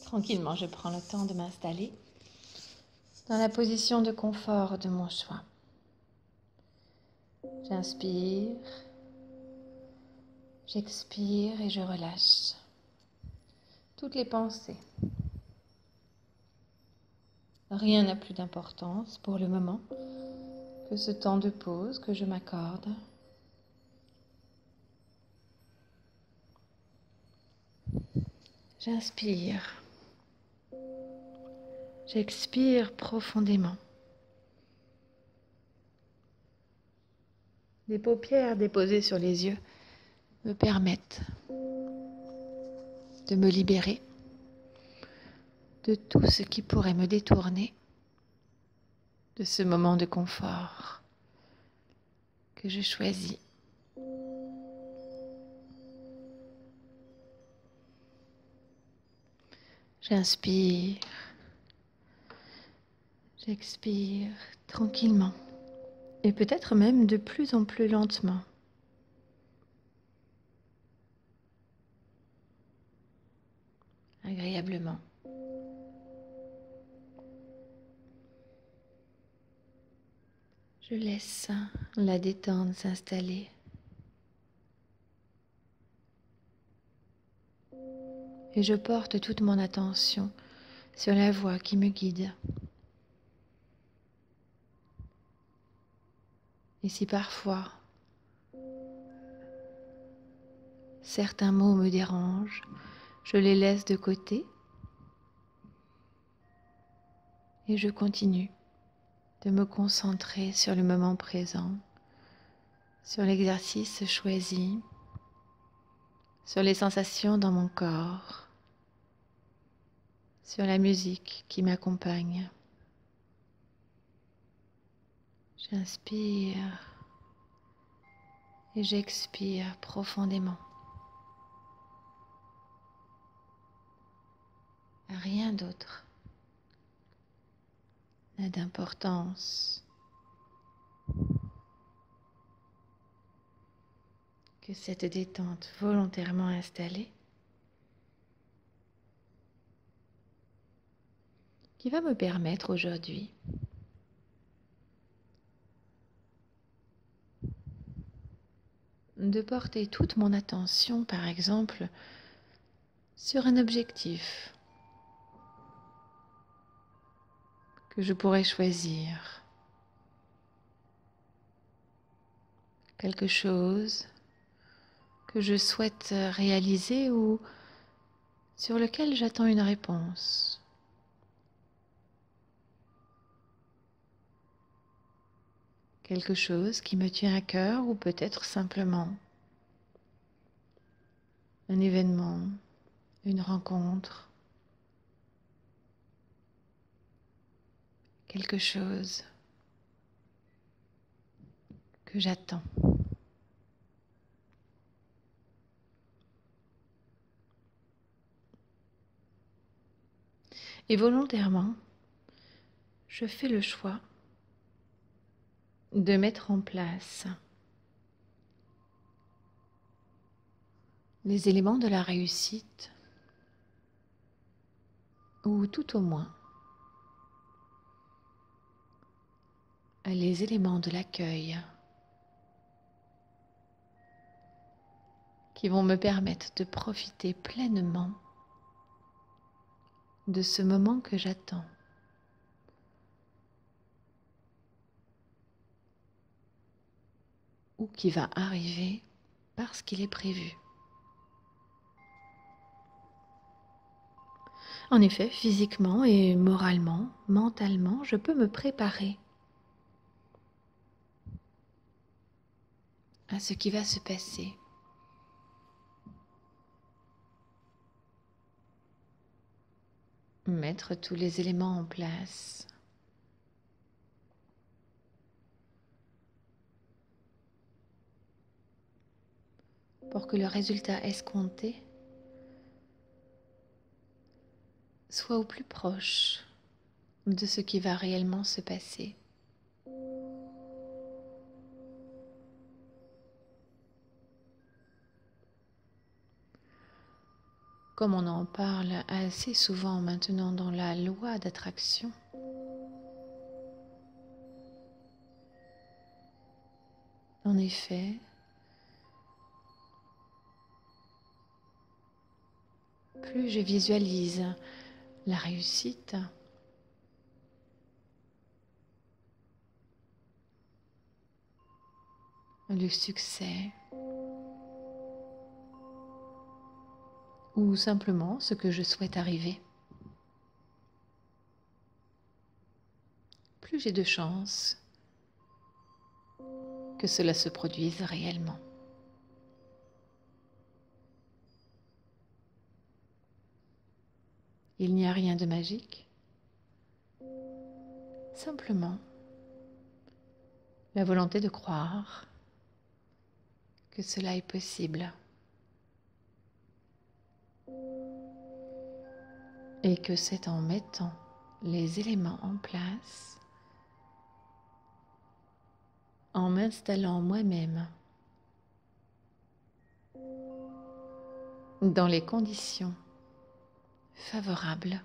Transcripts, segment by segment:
Tranquillement, je prends le temps de m'installer dans la position de confort de mon choix. J'inspire, j'expire et je relâche toutes les pensées. Rien n'a plus d'importance pour le moment que ce temps de pause que je m'accorde. J'inspire, j'expire profondément. Les paupières déposées sur les yeux me permettent de me libérer de tout ce qui pourrait me détourner de ce moment de confort que je choisis. J'inspire, j'expire tranquillement et peut-être même de plus en plus lentement. Agréablement. Je laisse la détente s'installer. Et je porte toute mon attention sur la voix qui me guide. Et si parfois certains mots me dérangent, je les laisse de côté et je continue de me concentrer sur le moment présent, sur l'exercice choisi, sur les sensations dans mon corps, sur la musique qui m'accompagne. J'inspire et j'expire profondément. Rien d'autre n'a d'importance que cette détente volontairement installée qui va me permettre aujourd'hui de porter toute mon attention, par exemple, sur un objectif que je pourrais choisir, quelque chose que je souhaite réaliser ou sur lequel j'attends une réponse. Quelque chose qui me tient à cœur ou peut-être simplement un événement, une rencontre, quelque chose que j'attends. Et volontairement, je fais le choix de mettre en place les éléments de la réussite, ou tout au moins les éléments de l'accueil qui vont me permettre de profiter pleinement de ce moment que j'attends. Ou qui va arriver parce qu'il est prévu. En effet, physiquement et moralement, mentalement, je peux me préparer à ce qui va se passer. Mettre tous les éléments en place. Pour que le résultat escompté soit au plus proche de ce qui va réellement se passer. comme on en parle assez souvent maintenant dans la loi d'attraction, en effet, plus je visualise la réussite, le succès, ou simplement ce que je souhaite arriver, plus j'ai de chances que cela se produise réellement. Il n'y a rien de magique, simplement la volonté de croire que cela est possible et que c'est en mettant les éléments en place, en m'installant moi-même dans les conditions favorables,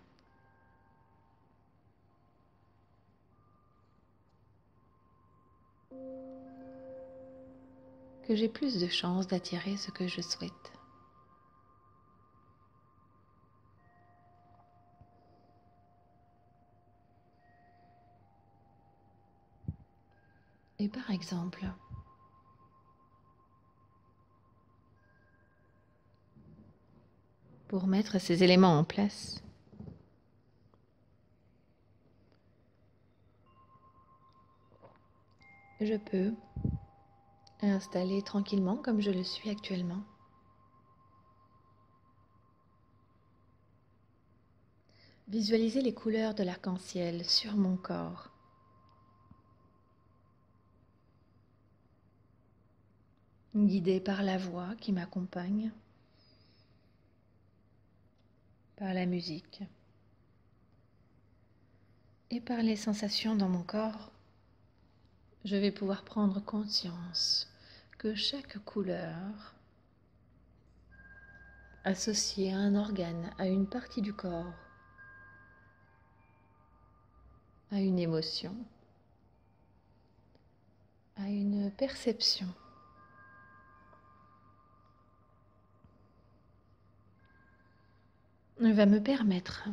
que j'ai plus de chances d'attirer ce que je souhaite. Et par exemple, pour mettre ces éléments en place, je peux installer tranquillement comme je le suis actuellement. Visualiser les couleurs de l'arc-en-ciel sur mon corps. Guidé par la voix qui m'accompagne, par la musique et par les sensations dans mon corps, je vais pouvoir prendre conscience que chaque couleur associée à un organe, à une partie du corps, à une émotion, à une perception, va me permettre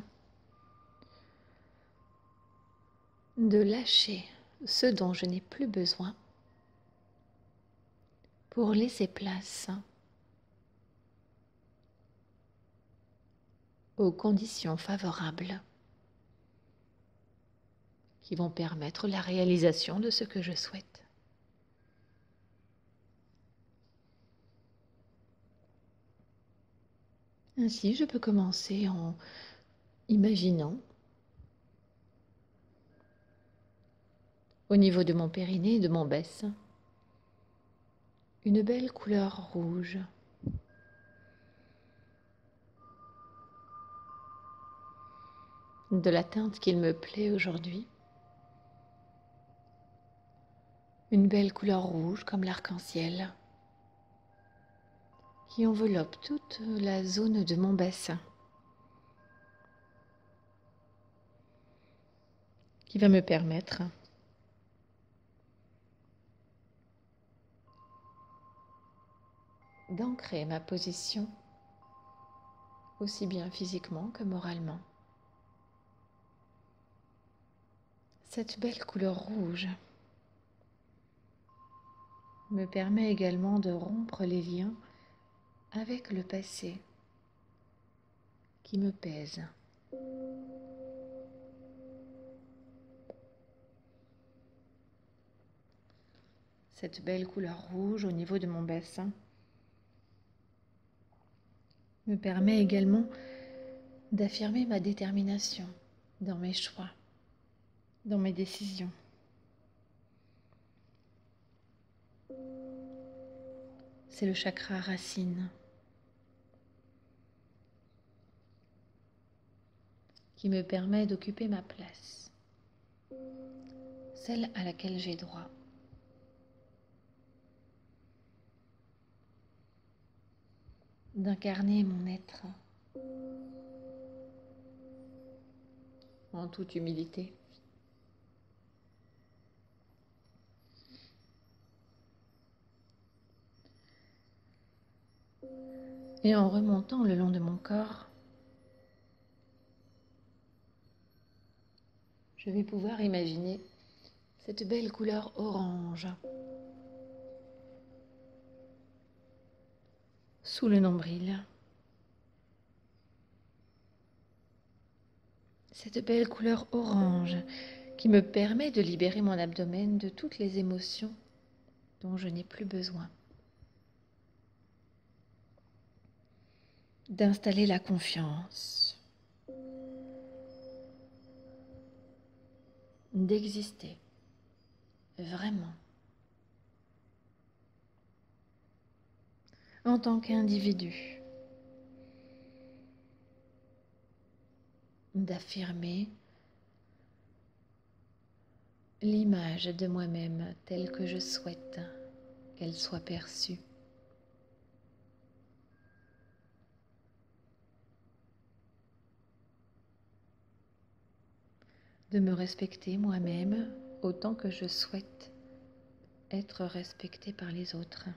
de lâcher ce dont je n'ai plus besoin pour laisser place aux conditions favorables qui vont permettre la réalisation de ce que je souhaite. Ainsi, je peux commencer en imaginant au niveau de mon périnée et de mon bassin une belle couleur rouge. De la teinte qu'il me plaît aujourd'hui. Une belle couleur rouge comme l'arc-en-ciel qui enveloppe toute la zone de mon bassin, qui va me permettre d'ancrer ma position aussi bien physiquement que moralement. Cette belle couleur rouge me permet également de rompre les liens avec le passé qui me pèse. Cette belle couleur rouge au niveau de mon bassin me permet également d'affirmer ma détermination dans mes choix, dans mes décisions. C'est le chakra racine qui me permet d'occuper ma place, celle à laquelle j'ai droit. D'incarner mon être en toute humilité. Et en remontant le long de mon corps, je vais pouvoir imaginer cette belle couleur orange sous le nombril. Cette belle couleur orange qui me permet de libérer mon abdomen de toutes les émotions dont je n'ai plus besoin. D'installer la confiance, d'exister vraiment en tant qu'individu, d'affirmer l'image de moi-même telle que je souhaite qu'elle soit perçue. De me respecter moi-même autant que je souhaite être respectée par les autres.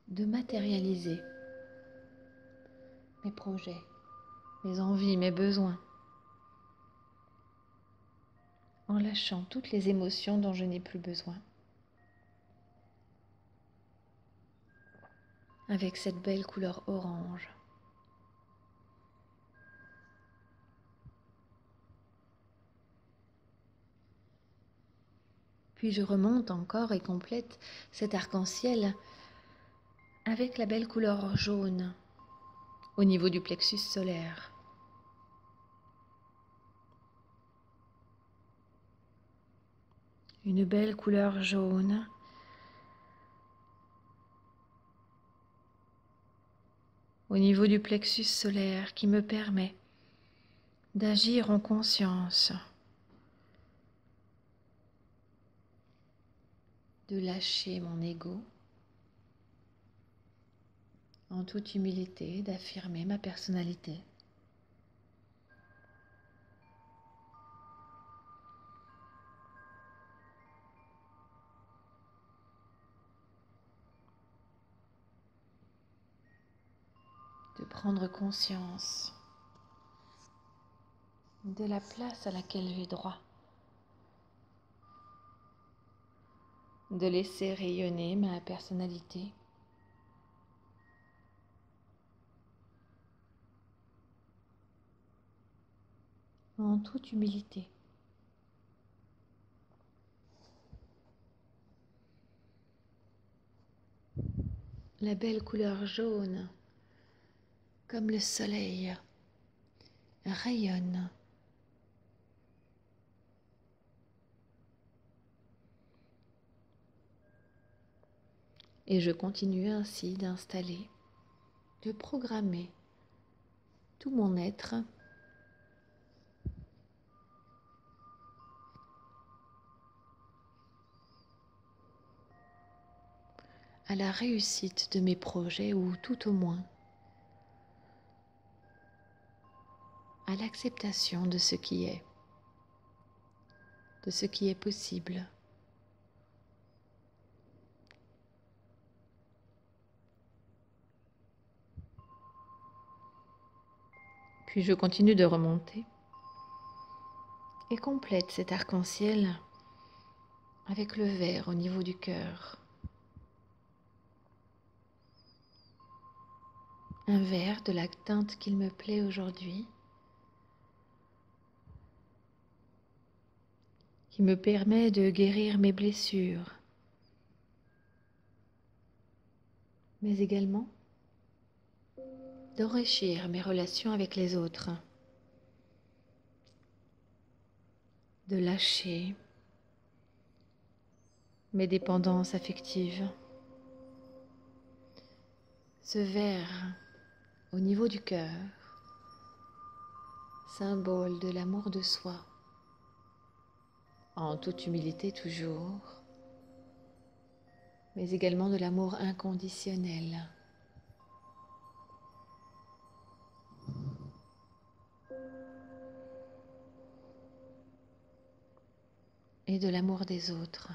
De matérialiser mes projets, mes envies, mes besoins, en lâchant toutes les émotions dont je n'ai plus besoin. Avec cette belle couleur orange. Puis je remonte encore et complète cet arc-en-ciel avec la belle couleur jaune au niveau du plexus solaire. Une belle couleur jaune au niveau du plexus solaire qui me permet d'agir en conscience, de lâcher mon ego, en toute humilité, d'affirmer ma personnalité. De prendre conscience de la place à laquelle j'ai droit, de laisser rayonner ma personnalité, en toute humilité. La belle couleur jaune, comme le soleil, rayonne. Et je continue ainsi d'installer, de programmer tout mon être à la réussite de mes projets ou tout au moins à l'acceptation de ce qui est possible. Puis je continue de remonter et complète cet arc-en-ciel avec le vert au niveau du cœur. Un vert de la teinte qu'il me plaît aujourd'hui, qui me permet de guérir mes blessures, mais également d'enrichir mes relations avec les autres, de lâcher mes dépendances affectives. Ce vert au niveau du cœur, symbole de l'amour de soi, en toute humilité toujours, mais également de l'amour inconditionnel. Et de l'amour des autres.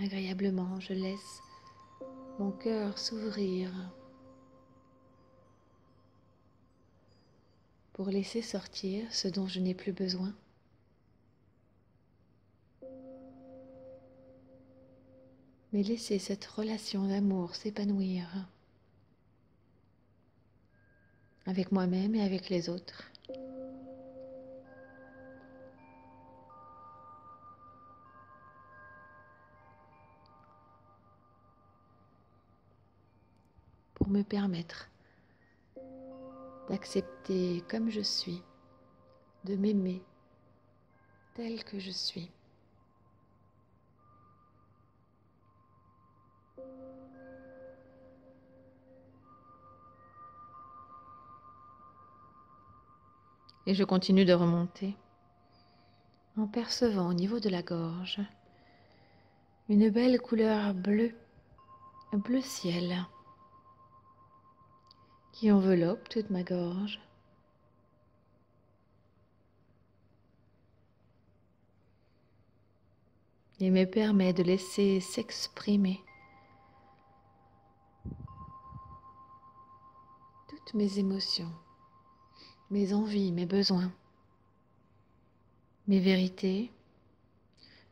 Agréablement, je laisse mon cœur s'ouvrir pour laisser sortir ce dont je n'ai plus besoin. Mais laisser cette relation d'amour s'épanouir avec moi-même et avec les autres. Pour me permettre d'accepter comme je suis, de m'aimer tel que je suis. Et je continue de remonter en percevant au niveau de la gorge une belle couleur bleue, un bleu ciel qui enveloppe toute ma gorge. Et me permet de laisser s'exprimer toutes mes émotions, mes envies, mes besoins, mes vérités,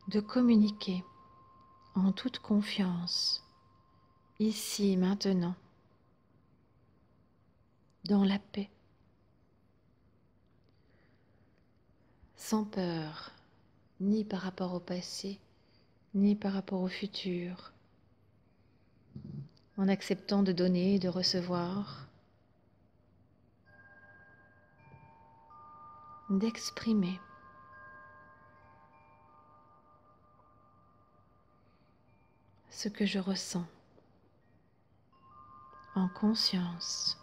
de communiquer en toute confiance, ici, maintenant, dans la paix, sans peur, ni par rapport au passé, ni par rapport au futur, en acceptant de donner et de recevoir, d'exprimer ce que je ressens en conscience.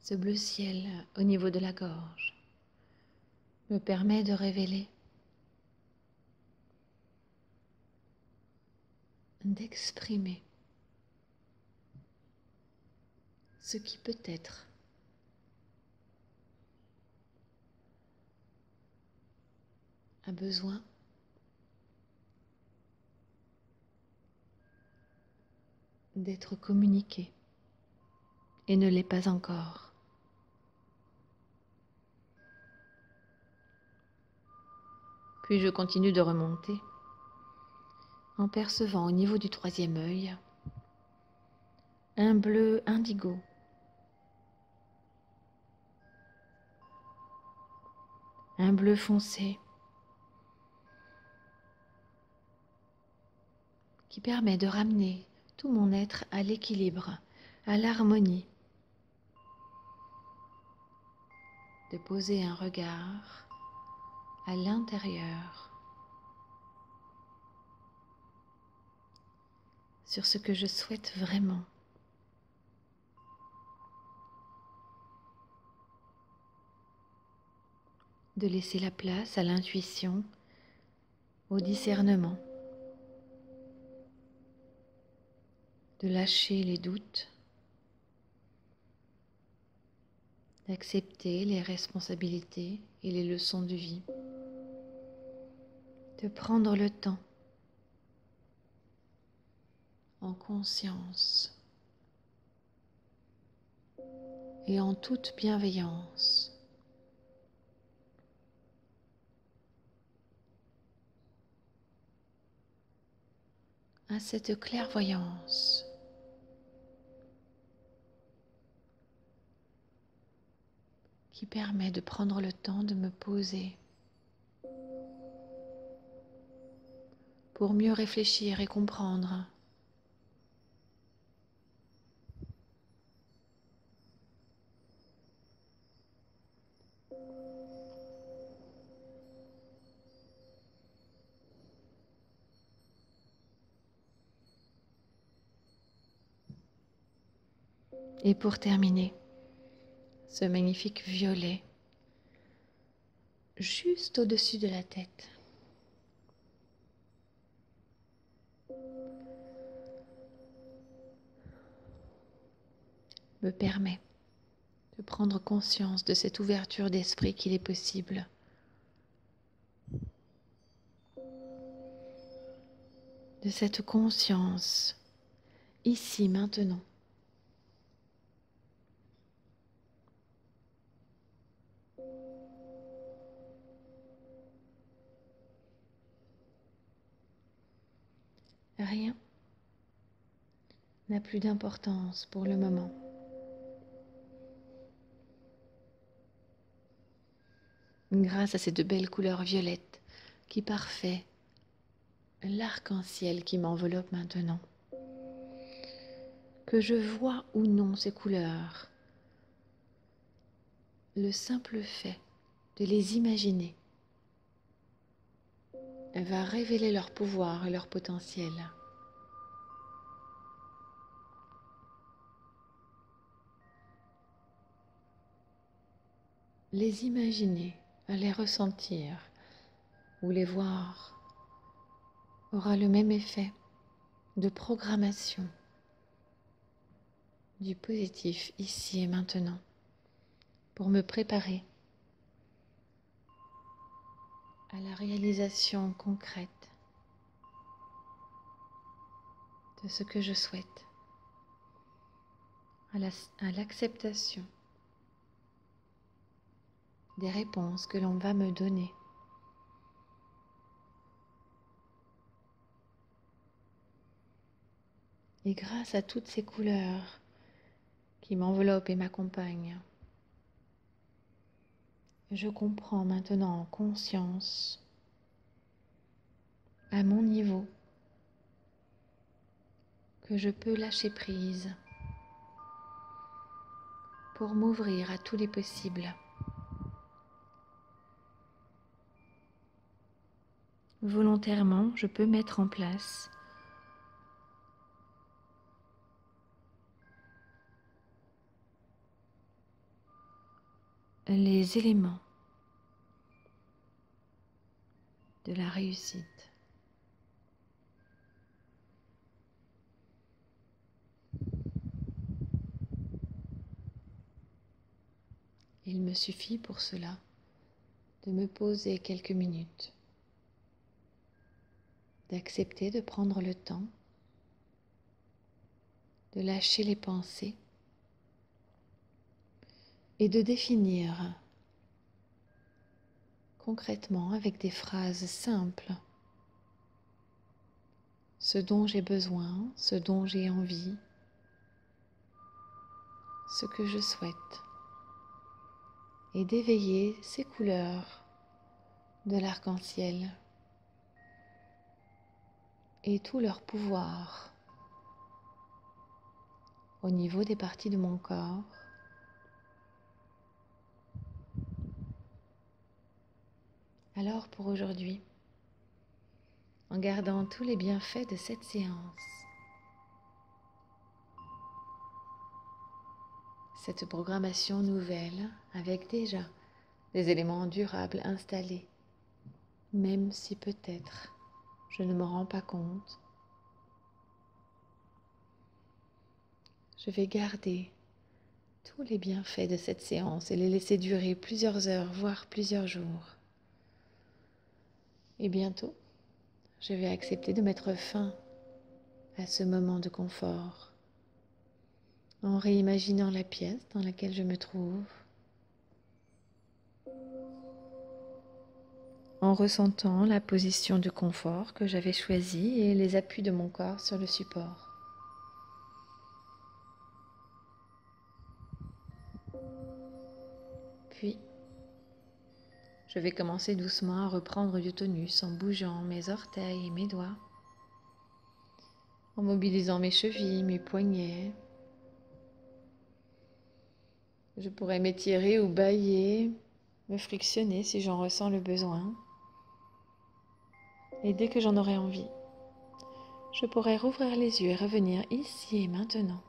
Ce bleu ciel au niveau de la gorge me permet de révéler, d'exprimer ce qui peut-être a besoin d'être communiqué et ne l'est pas encore. Puis je continue de remonter en percevant au niveau du troisième œil un bleu indigo, un bleu foncé qui permet de ramener tout mon être à l'équilibre, à l'harmonie, de poser un regard à l'intérieur sur ce que je souhaite vraiment. De laisser la place à l'intuition, au discernement, de lâcher les doutes, d'accepter les responsabilités et les leçons de vie, de prendre le temps en conscience et en toute bienveillance. À cette clairvoyance qui permet de prendre le temps de me poser pour mieux réfléchir et comprendre Et pour terminer, ce magnifique violet juste au-dessus de la tête. Me permet de prendre conscience de cette ouverture d'esprit qu'il est possible de cette conscience ici, maintenant. Rien n'a plus d'importance pour le moment. Grâce à ces deux belles couleurs violettes qui parfait l'arc-en-ciel qui m'enveloppe maintenant. Que je vois ou non ces couleurs, le simple fait de les imaginer va révéler leur pouvoir et leur potentiel. Les imaginer, les ressentir ou les voir aura le même effet de programmation du positif ici et maintenant pour me préparer à la réalisation concrète de ce que je souhaite, à l'acceptation des réponses que l'on va me donner. Et grâce à toutes ces couleurs qui m'enveloppent et m'accompagnent, je comprends maintenant en conscience, à mon niveau, que je peux lâcher prise pour m'ouvrir à tous les possibles. Volontairement, je peux mettre en place les éléments de la réussite. Il me suffit pour cela de me poser quelques minutes, d'accepter de prendre le temps, de lâcher les pensées et de définir concrètement avec des phrases simples ce dont j'ai besoin, ce dont j'ai envie, ce que je souhaite, et d'éveiller ces couleurs de l'arc-en-ciel et tout leur pouvoir au niveau des parties de mon corps, alors pour aujourd'hui, en gardant tous les bienfaits de cette séance, cette programmation nouvelle avec déjà des éléments durables installés, même si peut-être je ne me rends pas compte, je vais garder tous les bienfaits de cette séance et les laisser durer plusieurs heures, voire plusieurs jours. Et bientôt, je vais accepter de mettre fin à ce moment de confort en réimaginant la pièce dans laquelle je me trouve, en ressentant la position de confort que j'avais choisie et les appuis de mon corps sur le support. Puis, je vais commencer doucement à reprendre du tonus en bougeant mes orteils et mes doigts, en mobilisant mes chevilles, mes poignets. Je pourrais m'étirer ou bâiller me frictionner si j'en ressens le besoin. Et dès que j'en aurai envie, je pourrai rouvrir les yeux et revenir ici et maintenant.